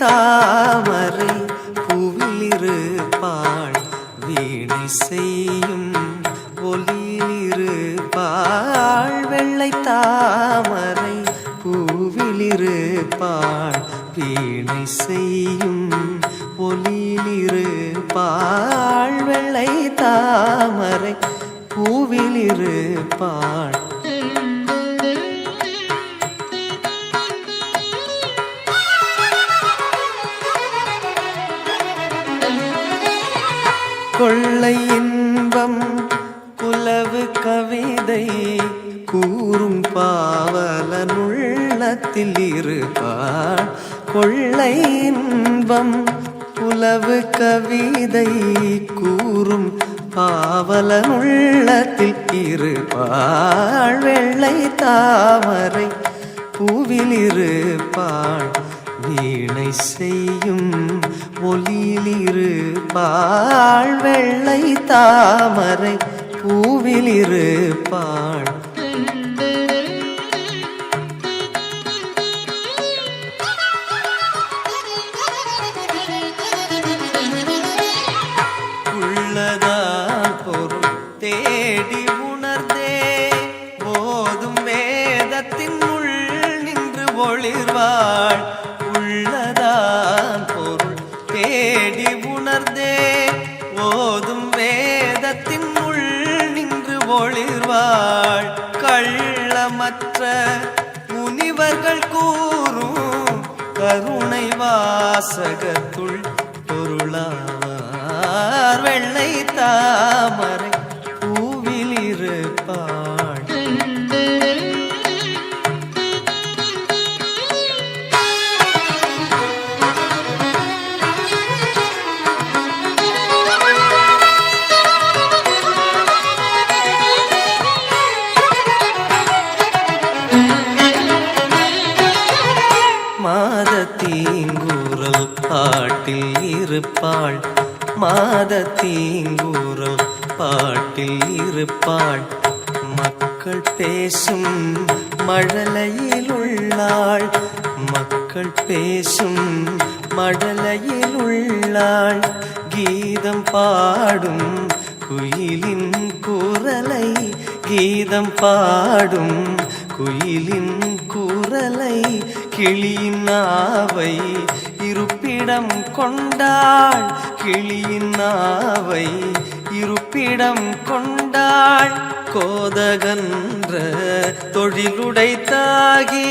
தாமரை பூவிலிருப்பாள் வீணை செய்யும் ஒலியிலிருப்பாள். வெள்ளை தாமரை பூவிலிருப்பாள் வீணை செய்யும் ஒலியிலிருப்பாள். வெள்ளை தாமரை பூவிலிருப்பாள். கொள்ளை இன்பம் குலவு கவிதை கூறும் பாவலனுள்ளத்தில் இருப்பாள். கொள்ளை இன்பம் குலவு கவிதை கூறும் பாவலனுள்ளத்தில் இருப்பாள். வெள்ளை தாமரை பூவில் இருப்பாள் வீணை செய்யும் ஒலியில் இருப்பாள். வெள்ளை தாமரை பூவில் இருப்பாள். உள்ளதால் பொருள் தேடி உணர்ந்தே போதும் வேதத்தின் உள் நின்று ஒளிர்வாள். உள்ளதால் பொருள் தேடி உணர்ந்தே ஓதும் வேதத்தின் உள் நின்று ஒளிர்வாள். கள்ளமற்ற முனிவர்கள் கூறும் கருணை வாசகத்துள் பொருளாவார். வெள்ளை தாமரை பூவில் இருப்பாள். மாதத்தீங்கூறல் பாட்டில் இருப்பாள். மாதத்தீங்கூறல் பாட்டில் இருப்பாள். மக்கள் பேசும் மழலையில் உள்ளாள். மக்கள் பேசும் மழலையில் உள்ளாள். கீதம் பாடும் குயிலின் குரலை கீதம் பாடும் குயிலின் குரலை கிளியின் நாவை இருப்பிடம் கொண்டாள். கிளியின் நாவை இருப்பிடம் கொண்டாள். கோதகன்ற தொழிலுடைத்தாகி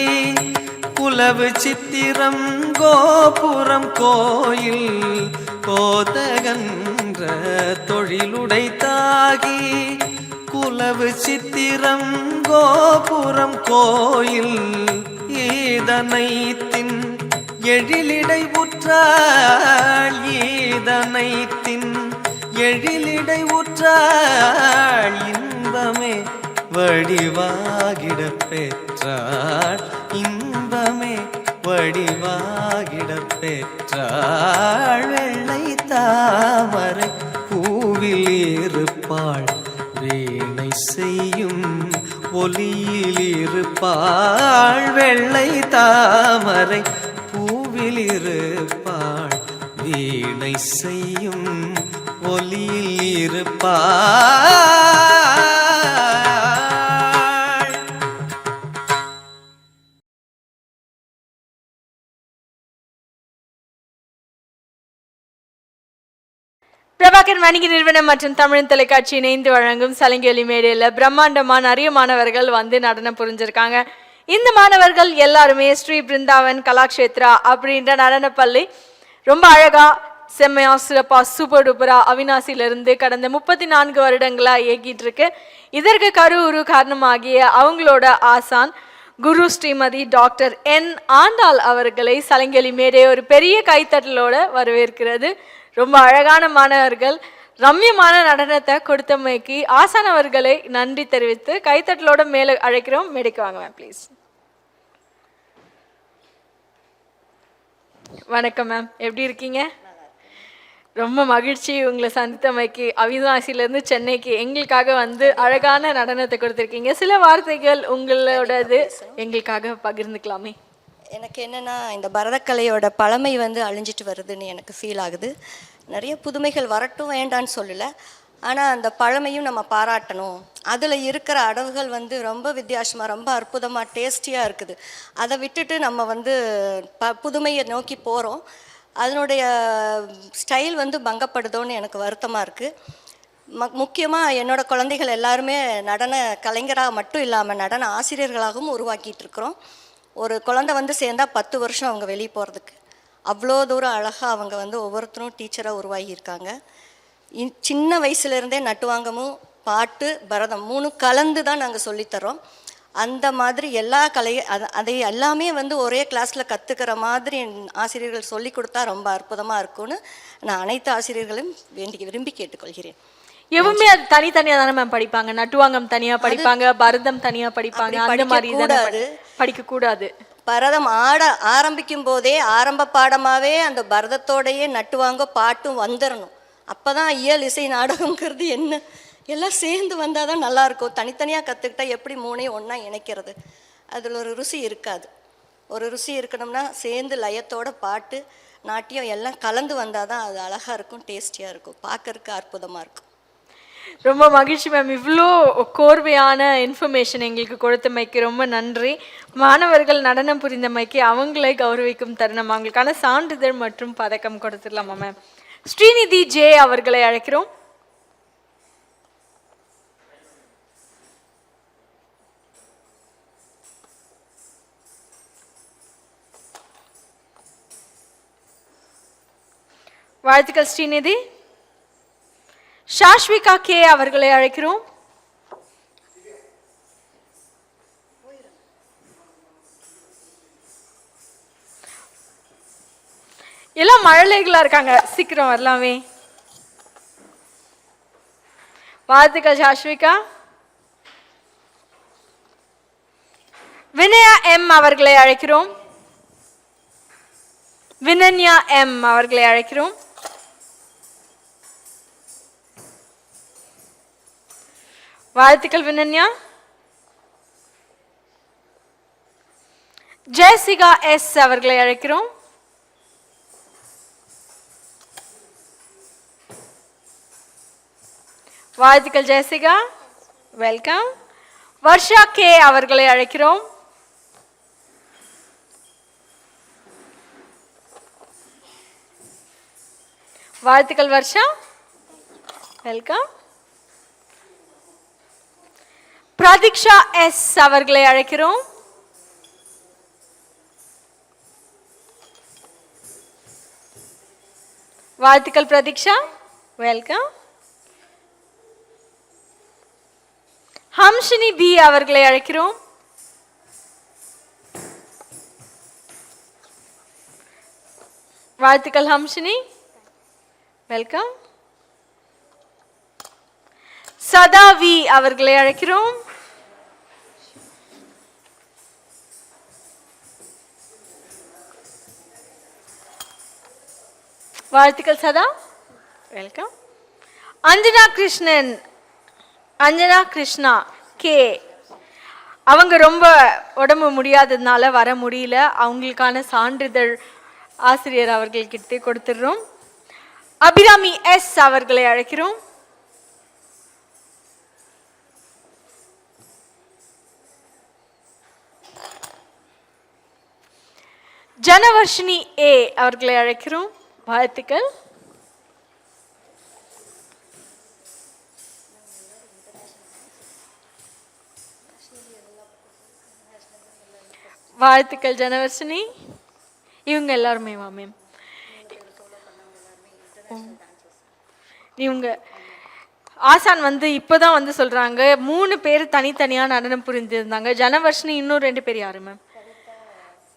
குலவு சித்திரம் கோபுரம் கோயில். கோதகன்ற தொழிலுடைத்தாகி குலவு சித்திரம் கோபுரம் கோயில். ஈதனைத்தின் எழிலிடை உற்றாள். ஈதனைத்தின் எழிலிடை உற்றாள். இன்பமே வடிவாகிட பெற்றாள். இன்பமே வடிவாகிட பெற்றாள். வெள்ளை தாமரை பூவில் இருப்பாள் வீணை செய்யும் ஒலியில் இருப்பாள். வெள்ளை தாமரை பூவில் இருப்பாள் வீணை செய்யும் ஒலியில் இருப்பாள். பிரபாகர் வணிக நிறுவனம் மற்றும் தமிழ் தொலைக்காட்சி இணைந்து வழங்கும் சலங்கி மேடையில் பிரம்மாண்டமான நிறைய மாணவர்கள் வந்து நடனம் புரிஞ்சிருக்காங்க. இந்த மாணவர்கள் எல்லாருமே ஸ்ரீ பிருந்தாவன் கலாக்ஷேத்ரா அப்படின்ற நடனப்பள்ளி ரொம்ப அழகா செம்மையா சிறப்பா சூப்பர் டூப்பரா அவினாசியிலிருந்து கடந்த 34 வருடங்களா இயக்கிட்டு இருக்கு. இதற்கு கருவுரு காரணமாகிய அவங்களோட ஆசான் குரு ஸ்ரீமதி டாக்டர் என் ஆண்டாள் அவர்களை சலங்கி மேடை ஒரு பெரிய கைத்தட்டலோட வரவேற்கிறது. ரொம்ப அழகான மாணவர்கள் ரம்யமான நடனத்தை கொடுத்தமைக்கு ஆசான் அவர்களை நன்றி தெரிவித்து கைத்தட்டலோட மேலே அழைக்கிறோம். மேடைக்கு வாங்க மேம் ப்ளீஸ். வணக்கம் மேம், எப்படி இருக்கீங்க? ரொம்ப மகிழ்ச்சி உங்களை சந்தித்தமைக்கு. அவினாசியிலேருந்து சென்னைக்கு எங்களுக்காக வந்து அழகான நடனத்தை கொடுத்துருக்கீங்க. சில வார்த்தைகள் உங்களோடது எங்களுக்காக பகிர்ந்துக்கலாமே? எனக்கு என்னென்னா, இந்த பரதக்கலையோட பழமை வந்து அழிஞ்சிட்டு வருதுன்னு எனக்கு ஃபீல் ஆகுது. நிறைய புதுமைகள் வரட்டும் வேண்டான்னு சொல்லலை, ஆனால் அந்த பழமையும் நம்ம பாராட்டணும். அதில் இருக்கிற அடவுகள் வந்து ரொம்ப வித்தியாசமாக, ரொம்ப அற்புதமாக, டேஸ்டியாக இருக்குது. அதை விட்டுட்டு நம்ம வந்து புதுமையை நோக்கி போகிறோம். அதனுடைய ஸ்டைல் வந்து பங்கப்படுதோன்னு எனக்கு வருத்தமாக இருக்குது. முக்கியமாக என்னோடய குழந்தைகள் எல்லாருமே நடன கலைஞராக மட்டும் இல்லாமல் நடன ஆசிரியர்களாகவும் உருவாக்கிட்டு இருக்கிறோம். ஒரு குழந்தை வந்து சேர்ந்தா 10 வருஷம் அவங்க வெளியே போகிறதுக்கு, அவ்வளோ தூரம் அழகாக அவங்க வந்து ஒவ்வொருத்தரும் டீச்சராக உருவாகியிருக்காங்க. சின்ன வயசுலேருந்தே நட்டுவாங்கமும் பாட்டு பரதம் 3 கலந்து தான் நாங்கள் சொல்லித்தரோம். அந்த மாதிரி எல்லா அதை எல்லாமே வந்து ஒரே கிளாஸில் கற்றுக்கிற மாதிரி ஆசிரியர்கள் சொல்லி கொடுத்தா ரொம்ப அற்புதமாக இருக்கும்னு நான் அனைத்து ஆசிரியர்களும் விரும்பி கேட்டுக்கொள்கிறேன். எவ்வளவுமே அது தனித்தனியா தானே மேம் படிப்பாங்க? நட்டுவாங்கம் தனியா படிப்பாங்க, பரதம் தனியா படிப்பாங்க, அந்த மாதிரி கூடாது, படிக்க கூடாது. பரதம் ஆட ஆரம்பிக்கும் போதே ஆரம்ப பாடமாகவே அந்த பரதத்தோடையே நட்டுவாங்க பாட்டும் வந்துடணும். அப்போ தான் இயல் இசை நாடகங்கிறது என்ன எல்லாம் சேர்ந்து வந்தால் தான் நல்லாயிருக்கும். தனித்தனியாக கற்றுக்கிட்டா எப்படி 3ஐயும் ஒன்றா இணைக்கிறது? அதில் ஒரு ருசி இருக்காது. ஒரு ருசி இருக்கணும்னா சேர்ந்து லயத்தோட பாட்டு நாட்டியம் எல்லாம் கலந்து வந்தால் தான் அது அழகாக இருக்கும், டேஸ்டியாக இருக்கும், பார்க்கறதுக்கு அற்புதமாக இருக்கும். ரொம்ப மகிழ்ச்சி மேம். இவ்வளோ கோர்வையான இன்ஃபர்மேஷன் எங்களுக்கு கொடுத்தமைக்கு ரொம்ப நன்றி. மாணவர்கள் நடனம் புரிந்தமைக்கு அவங்களை கௌரவிக்கும் தருணம். அவங்களுக்கான சான்றிதழ் மற்றும் பதக்கம் கொடுத்துடலாமா மேம்? ஸ்ரீநிதி ஜே அவர்களை அழைக்கிறோம். வாழ்த்துக்கள் ஸ்ரீநிதி. ஷாஷ்விகா கே அவர்களை அழைக்கிறோம். எல்லாம் மழலைகளா இருக்காங்க, சீக்கிரம் வரலாமே. வாழ்த்துக்கள் ஷாஷ்விகா. வினயா எம் அவர்களை அழைக்கிறோம். வினன்யா எம் அவர்களை அழைக்கிறோம். வாழ்த்துக்கள் வினன்யா. ஜெயசிகா எஸ் அவர்களை அழைக்கிறோம். வாழ்த்துக்கள் ஜெயசிகா, வெல்கம். வர்ஷா கே அவர்களை அழைக்கிறோம். வாழ்த்துக்கள் வர்ஷா, வெல்கம். பிரதீக்ஷா எஸ் அவர்களை அழைக்கிறோம். வாழ்த்துக்கள் பிரதீக்ஷா, வெல்கம். ஹம்ஷினி பி அவர்களை அழைக்கிறோம். வாழ்த்துக்கள் ஹம்ஷினி, வெல்கம். சதா வி அவர்களை அழைக்கிறோம். வாழ்த்துக்கள் சதா, வெல்கம். அஞ்சனா கிருஷ்ணா கே, அவங்க ரொம்ப உடம்பு முடியாததுனால வர முடியல. அவங்களுக்கான சான்றிதழ் ஆசிரியர் அவர்கள்கிட்ட கொடுத்துடுறோம். அபிராமி எஸ் அவர்களை அழைக்கிறோம். ஜனவர்ஷினி ஏ அவர்களை அழைக்கிறோம். வாழ்த்துக்கள். வாழ்த்துக்கள் ஜனவர்ஷினி. இவங்க எல்லாருமே மேம் இவங்க ஆசான் வந்து இப்போதான் வந்து சொல்றாங்க 3 பேர் தனித்தனியா நடனம் புரிந்திருந்தாங்க. ஜனவர்ஷினி இன்னும் 2 பேர் யாரு மேம்?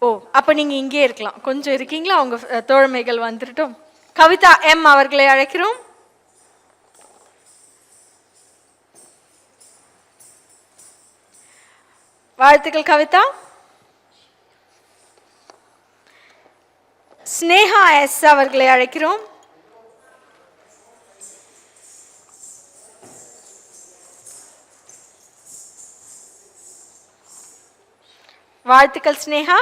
ஓ, அப்ப நீங்க இங்கே இருக்கலாம், கொஞ்சம் இருக்கீங்களா? அவங்க தோழமைகள் வந்துட்டோம். கவிதா எம் அவர்களை அழைக்கிறோம். வாழ்த்துக்கள் கவிதா. ஸ்னேகா எஸ் அவர்களை அழைக்கிறோம். வாழ்த்துக்கள் ஸ்னேகா.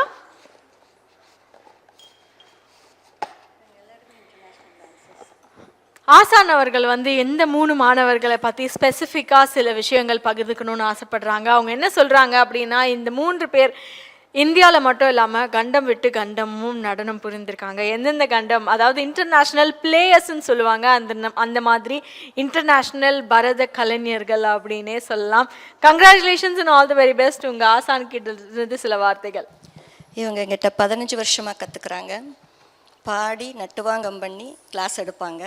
ஆசான் அவர்கள் வந்து எந்த 3 மாணவர்களை பற்றி ஸ்பெசிஃபிக்காக சில விஷயங்கள் பகிர்ந்துக்கணும்னு ஆசைப்படுறாங்க. அவங்க என்ன சொல்கிறாங்க அப்படின்னா, இந்த 3 பேர் இந்தியாவில் மட்டும் இல்லாமல் கண்டம் விட்டு கண்டமும் நடனம் புரிந்திருக்காங்க. எந்தெந்த கண்டம், அதாவது இன்டர்நேஷ்னல் பிளேயர்ஸ்ன்னு சொல்லுவாங்க, அந்த மாதிரி இன்டர்நேஷ்னல் பரத கலைஞர்கள் அப்படின்னே சொல்லலாம். Congratulations and all the very best. உங்கள் ஆசான் கிட்ட இருந்து சில வார்த்தைகள். இவங்க எங்கிட்ட 15 வருஷமாக கற்றுக்குறாங்க. பாடி நட்டுவாங்கம் பண்ணி கிளாஸ் எடுப்பாங்க.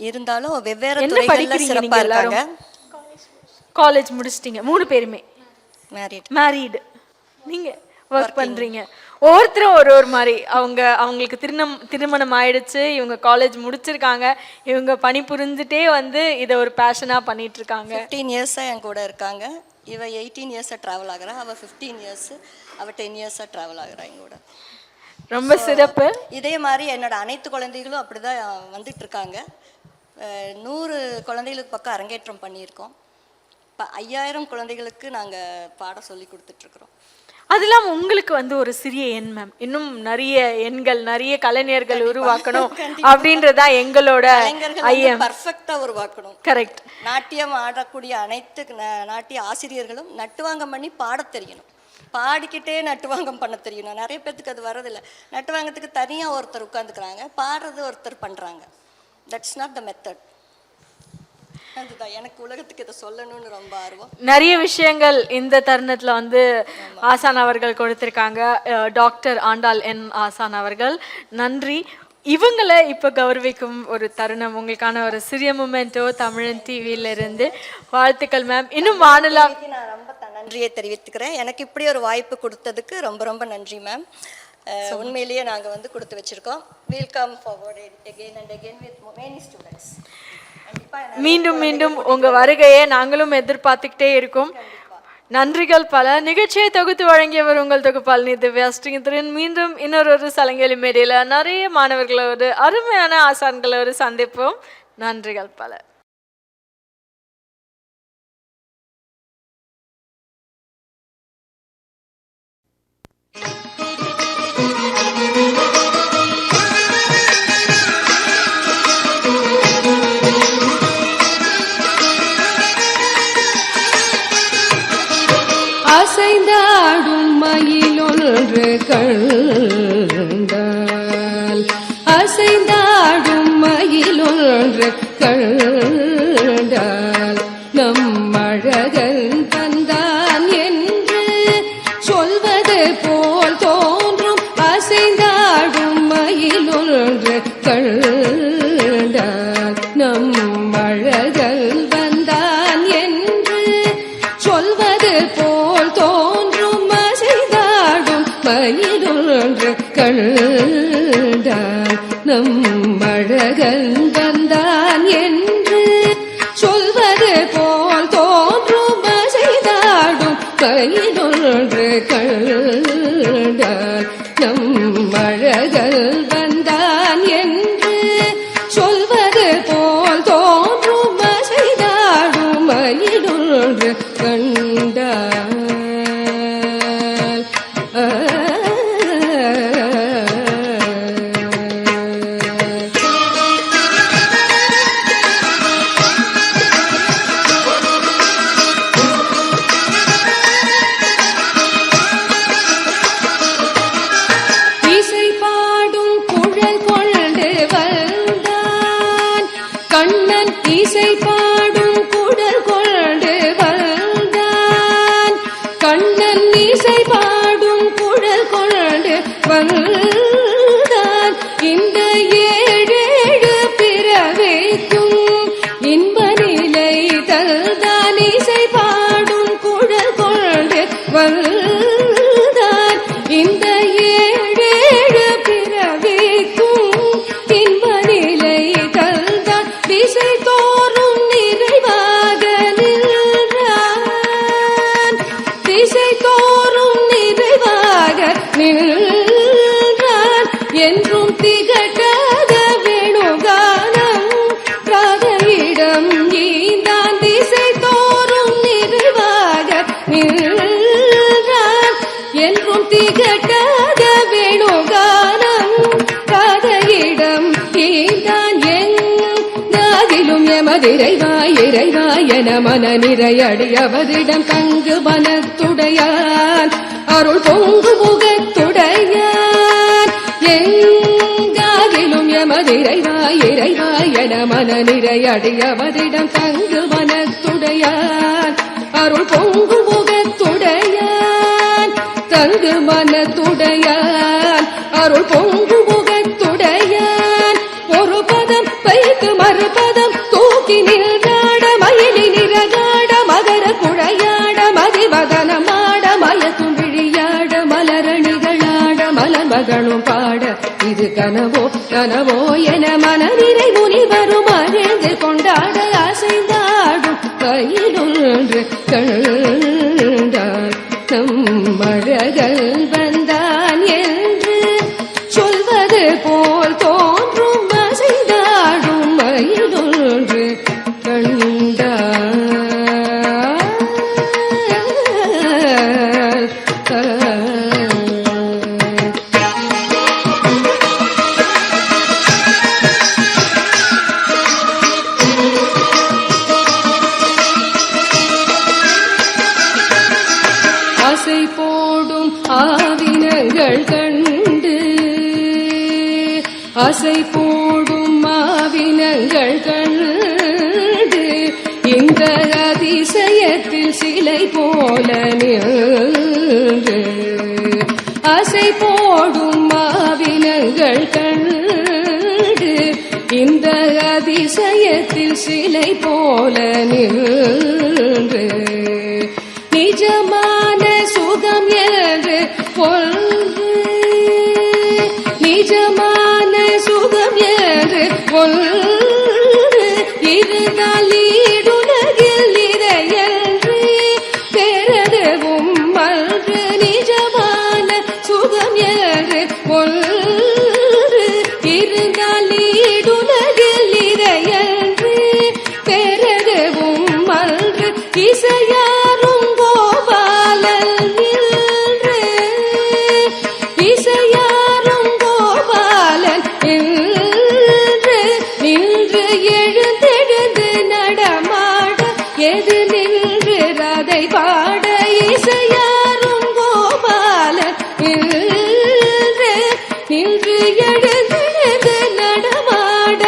இருந்தாலும் வெவ்வேறு துறைகளில் சிறப்பாக இருக்காங்க. காலேஜ் முடிச்சிட்டீங்க 3 பேருமே? மேரீடு. நீங்கள் ஒர்க் பண்ணுறீங்க. ஒவ்வொருத்தரும் ஒரு மாதிரி அவங்களுக்கு திருமணம் ஆயிடுச்சு, இவங்க காலேஜ் முடிச்சிருக்காங்க, இவங்க பணி புரிஞ்சுட்டே வந்து இதை ஒரு பேஷனாக பண்ணிட்டு இருக்காங்க. 15 இயர்ஸாக என் கூட இருக்காங்க. இவ 18 இயர்ஸாக ட்ராவல் ஆகிறா, அவள் 15 இயர்ஸ், அவள் 10 இயர்ஸாக ட்ராவல் ஆகிறா எங்கூட. ரொம்ப சிறப்பு. இதே மாதிரி என்னோட அனைத்து குழந்தைகளும் அப்படிதான் வந்துட்டு இருக்காங்க. 100 குழந்தைகளுக்கு பக்கம் அரங்கேற்றம் பண்ணியிருக்கோம். இப்போ 5000 குழந்தைகளுக்கு நாங்கள் பாடம் சொல்லி கொடுத்துட்ருக்குறோம். அது இல்லாமல் உங்களுக்கு வந்து ஒரு சிறிய எண் மேம், இன்னும் நிறைய எண்கள், நிறைய கலைஞர்கள் உருவாக்கணும் அப்படின்றதா எங்களோட ஐயம். பர்ஃபெக்டாக உருவாக்கணும். கரெக்ட். நாட்டியம் ஆடக்கூடிய அனைத்து நாட்டிய ஆசிரியர்களும் நட்டுவாங்கம் பண்ணி பாடத் தெரியணும். பாடிக்கிட்டே நட்டுவாங்கம் பண்ண தெரியணும். நிறைய பேர்த்துக்கு அது வரதில்லை. நட்டுவாங்கத்துக்கு தனியாக ஒருத்தர் உட்காந்துக்கிறாங்க, பாடுறது ஒருத்தர் பண்ணுறாங்க. That's not the method. அதுதான் எனக்கு உலகத்துக்கு இதை சொல்லணும்னு ரொம்ப ஆர்வம். நிறைய விஷயங்கள் இந்த தருணத்தில் வந்து ஆசான் அவர்கள் கொடுத்துருக்காங்க. டாக்டர் ஆண்டாள் என் ஆசான் அவர்கள், நன்றி. இவங்களை இப்போ கௌரவிக்கும் ஒரு தருணம், உங்களுக்கான ஒரு சிறிய மொமெண்டோ தமிழன் டிவியிலிருந்து. வாழ்த்துக்கள் மேம். இன்னும் வானலாம் நான் ரொம்ப நன்றியை தெரிவித்துக்கிறேன். எனக்கு இப்படி ஒரு வாய்ப்பு கொடுத்ததுக்கு ரொம்ப ரொம்ப நன்றி மேம். உண்மையிலேயே நாங்கள் வந்து கொடுத்து வச்சிருக்கோம். we'll come forward again and again with many students. மீண்டும் மீண்டும் உங்க வருகையை நாங்களும் எதிர்பார்த்துக்கிட்டே இருக்கோம். நன்றிகள் பல. நிகழ்ச்சியை தொகுத்து வழங்கியவர் உங்கள் தொகுப்பாளினி திவ்யா ஸ்ரீதரன். மீண்டும் இன்னொரு சலங்கலி மேடையில் நிறைய மாணவர்களோடு அருமையான ஆசான்களோடு சந்திப்போம். நன்றிகள் பல. அசைந்தாடும் மயிலொன்று கண்டால், அசைந்தாடும் மயிலொன்று கண்டால், நம் அழகன் வந்தான் என்று சொல்வது போல் தோன்றும். அசைந்தாடும் மயிலொன்று கண்டால், நம் அழகன் வந்தான் என்று சொல்வது போல் தோன்றும். அசைந்தாடும் மயிலொன்று கண்டால், நம் அழகன் வந்தான் என்று சொல்வது போல் தோன்றும். அசைந்தாடும் மயிலொன்று கண்டால், நம் அழகன் வந்தான் என்று சொல்வது போல் தோன்றும். அசைந்தாடும் மயிலொன்று கண்டால். இசை பாடும் குழல் கொண்டு வந்தான் கண்ணன், இசை பாடும் குழல் கொண்டு வந்தான் கண்ணன், இசை பாடும் குழல் கொண்டு வந்தான். இந்த 7 பிறவிக்கும் இன்ப நிலை தந்தான். இசை பாடும் குழல் கொண்டு வந்தான். இந்த 7 பிறவிக்கும் இன்ப நிலை தந்தான். திசை தோறும் நிறைவாக நின்றான், திசை தோறும் நிறைவாக நின்றான். எமதிரைவாய் இறைவாய் என மன நிறையடியவரிடம் தங்கு மனத்துடையான் அருள் பொங்கு முகத்துடையான் எங்காகிலும் எமதிரைவாய் இறைவாய் என மன நிறையடியவரிடம் தங்கு மனத்துடையான் அருள் பொங்கு முகத்துடையான் தங்கு மனத்துடையான் அருள் பொங்கு முகத்துடையான் ஒரு பதம் வைத்து மறுபதம் தூக்கி நின்றாட மயிலி நிறகாட மகர குழையாட மதிவதனமாட மயக்கும் விழியாட மலரணிகளாட மலர்மகளும் பாட இது கனவோ கனவோ என மனநிறை முனிவரும் அறிந்து கொண்டாட அசைந்தாடும் கையிலொன்று கண்டான் நம் அழகல் வந்தான் என்று சொல்வது போல் தோன்றும் அசைந்தாடும் மயிலொன்று ஆசை போடும் ஆவினங்கள் கண்டு ஆசை போடும் ஆவினங்கள் கண்டு இந்த அதிசயத்தில் சிலை போல நின்று ஆசை போடும் ஆவினங்கள் கண்டு இந்த அதிசயத்தில் சிலை போல நின்று நிஜமான சுகம் என்று கொன்று நிஜமான சுகம் என்று கொன்று இருந்தால் ஈடுலகில் இறையன்று பெறவும் மன்று நிஜமான சுகம் என்று கொன்று இருந்தால் ஈடுலகில் இறையன்று பெறவும் மன்று இசையாரும் இசையாரும் கோபாலன் நின்று நின்று எழுந்தெழுந்து நடமாட எது நின்று ரதை பாட இசையாரும் கோபாலன் நின்று நின்று எழுந்தெழுந்து நடமாட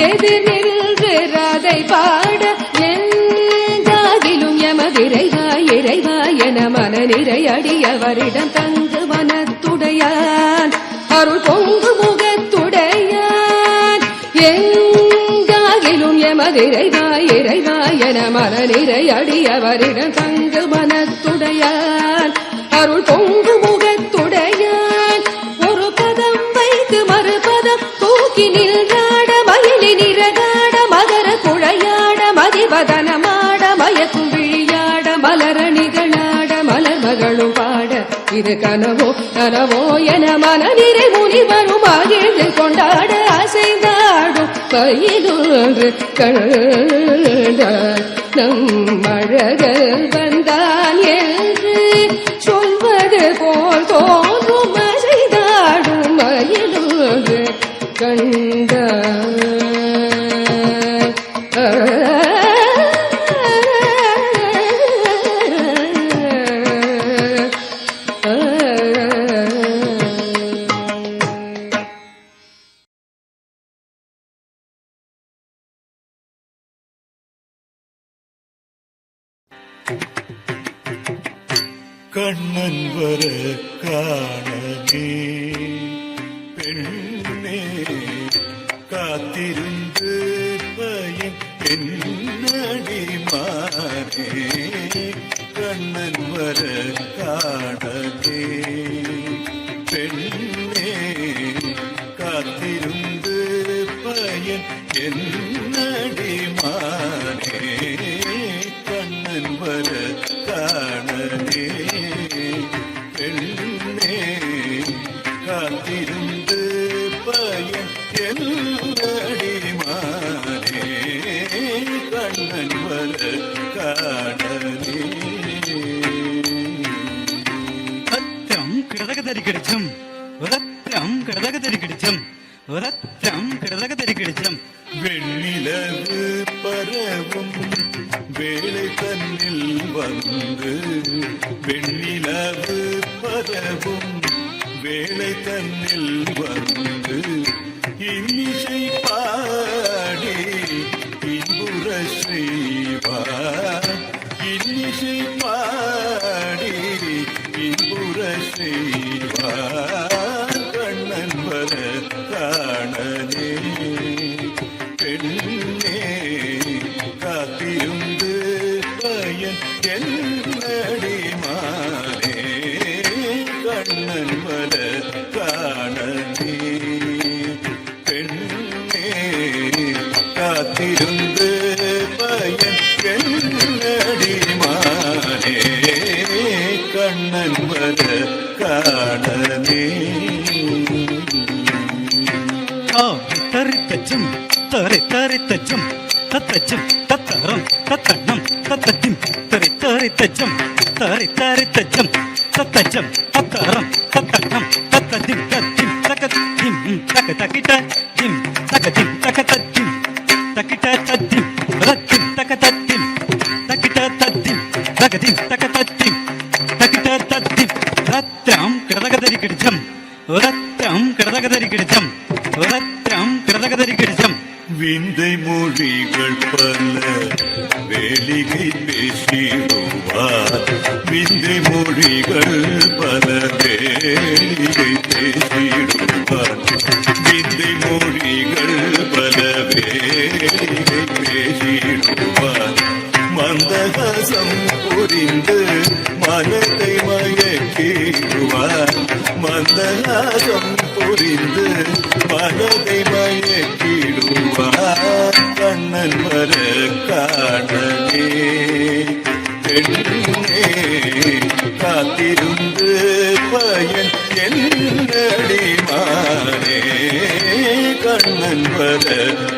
எது நின்று ரதை பாட எங்காகிலும் எமதிரைவாய் இறைவாய் என மன நிறையடியவரிடம் தங்கு மனத்துடையான் அருள் பொங்கு முகத்துடையான் எங்காகிலும் எமதிரைவாய் இறைவாய் என மன நிறையடியவரிடம் தங்கு மனத்துடையான் அருள் பொங்கு முகத்துடையான் ஒரு பதம் வைத்து மறுபதம் தூக்கி நின்றாட மயிலி நிறகாட மகர குழையாட மதிவதனமாட மயக்கும் விழியாட மலரணிகளாட மலர்மகளும் பாட இது கனவோ கனவோ என மனநிறை முனிவரும் மகிழ்ந்து கொண்டாட அசைந்தாடும் கையிலொன்று கண்டான் நம் அழகல் வந்தான் என்று சொல்வது போல் தோன்றும் அசைந்தாடும் மயிலொன்று கண்டான் கண்ணன் வர காணவே பெண்ணே காத்திருந்து பயன் என்னடி மாறே கண்ணன் வர காணவே பெண்ணே காத்திருந்து பயன் என்னடி மாறே கண்ணன் வர காணவே பெண்ணே காத்திருந்து பயன் என்னடி மாறே கண்ணன் வர காணவே ரத்தம் கிடதகதறி கிடைச்சும் ரத்தம் கிடதகதறி கிடைச்சும் ரத்தம் கிடதகதறி கிடைச்சும் வெண்ணிலவு பரவ வந்து வெண்ணிலவு பரவும் வேலை தன்னில் வந்து இன்னிசை பாடி இன்புற செய்வார் இன்னிசை பாடி இன்புற செய்வார் கண்ணன் வர காணனே பெண்ணே காத்திருந்து பயன் என்னடி மாறே கண்ணன் வர காணனே பெண்ணே காத்திருந்து பயன் என்னடி மாறே கண்ணன் வர காணனே தரித்தச்சும் தரை தரித்தச்சும் தத்தச்சும் தத்தரம் தத்தன்னம் தத்தத்திம் தரை தரித்தச்சும் தரை தரித்தச்சும் தத்தச்சம் தத்தரம் தத்தன்னம் தத்தத்திம் தத்திம் தக்கத்திம் தக்க தக்கிட்ட திம் தக்கத்திம் தக்கத்திம் தக்கிட்ட தத்திம் ரத்திம் தக்கத்திம் தக்கிட்ட தத்திம் தக்கத்திம் தக்கத்திம் தக்கிட்ட தத்திம் ரத்தம் கிடதகதரி கிடிச்சம் ரத்தம் கிடதகதரி கிடிச்சம் ரத்தம் கிடதகதரி கிடிச்சம் விந்தை மொழிகள் பல வேலிகை பேசிடுவார் விந்தை மொழிகள் பல வேலிகை பேசிடுவார் விந்தை மொழிகள் பல வேலிகை பேசிடுவார் மந்தகாசம் புரிந்து மனத்தை மயக்கிடுவார் மந்தகாசம் புரிந்து மனதை மயக்கிடுவார் கண்ணன் வர காணனே பெண்ணே காத்திருந்து பயன் என்னடி மாறே கண்ணன் வர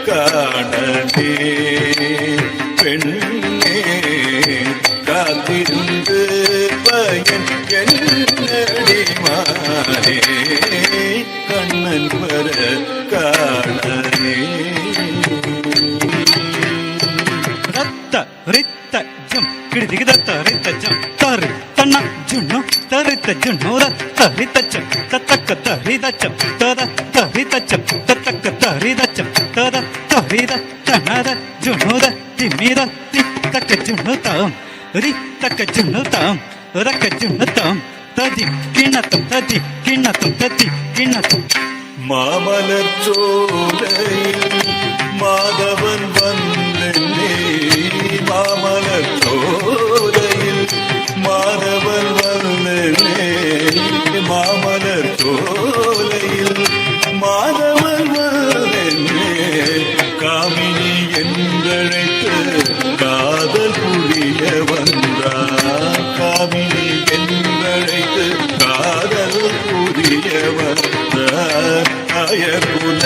காணனே பெண்ணே காத்திருந்து பயன் என்னடி மாறே கண்ணன் வர காணனே ரத்த ரித்த ஜம் கிடிதிக தத்த ரித்த ஜம் தரு தன்ன ஜுண்ணு தரித்த ஜுண்ணு ரத்த ரித்த ஜம் தத்தக்க தரிதச்சம் தத தரிதச்சம் தத்தக்க தரிதச்சம் தத தரித தனத ஜுண்ணுத திமிர தித்தக்க ஜுண்ணு தாம் ரித்தக்க ஜுண்ணு தாம் ரக்க ஜுண்ணு தாம் ததி கிண்ணத்தம் ததி கிண்ணத்தம் ததி கிண்ணத்தம் மாமலர் சோலையில் மாதவன் வந்தனே மாமலர் சோலையில் மாதவன் வந்தனே மாமலர் சோலையில் மாதவன் வந்தனே காமினி என்றழைத்து காதல் புரிய வந்தார் காமினி என்றழைத்து காதல் புரிய வந்தார் அயகுல